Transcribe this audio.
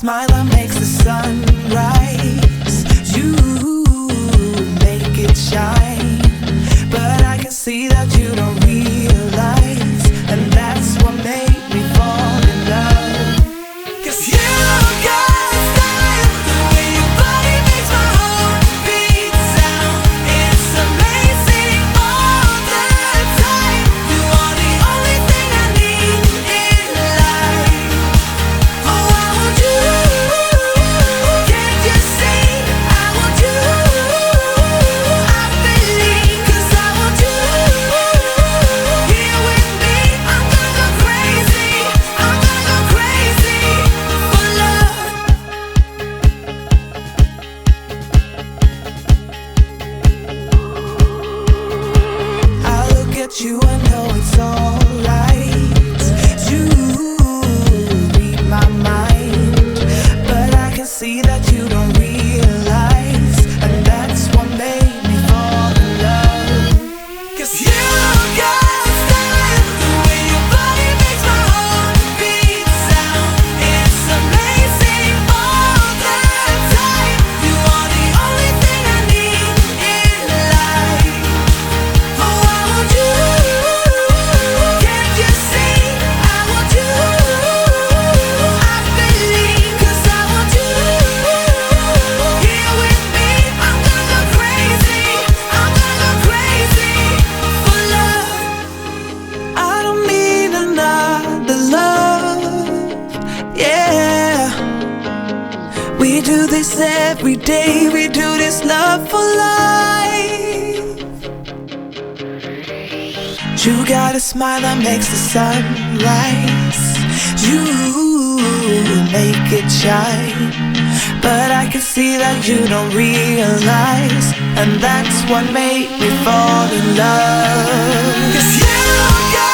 smile that makes the sun rise. You make it shine, but I can see that you don't realize, and that's what made me fall in love. 'Cause you got style, the way your body makes my heart beat sound. It's amazing all the time. You are the only thing I need in life. Oh, I want you. Can't you see? I want you. I believe, 'cause I want you. Here with me, I'm gonna go crazy. I'm gonna go crazy for love. I look at you, I know it's alright. You read my mind, but I can see that you don't realize, and that's what made me fall in love. 'Cause you got style, the way your body makes my heart beat sound. It's amazing all the time. You are the only thing I need in life. Oh, I want you. Can't you see? I want you. I believe, 'cause I want you. Here with me, I'm gonna go crazy. I'm gonna go crazy for love. I don't need another love. Yeah. We do this every day. We do this love for life. You got a smile that makes the sun rise. You make it shine, but I can see that you don't realize, and that's what made me fall in love. 'Cause you got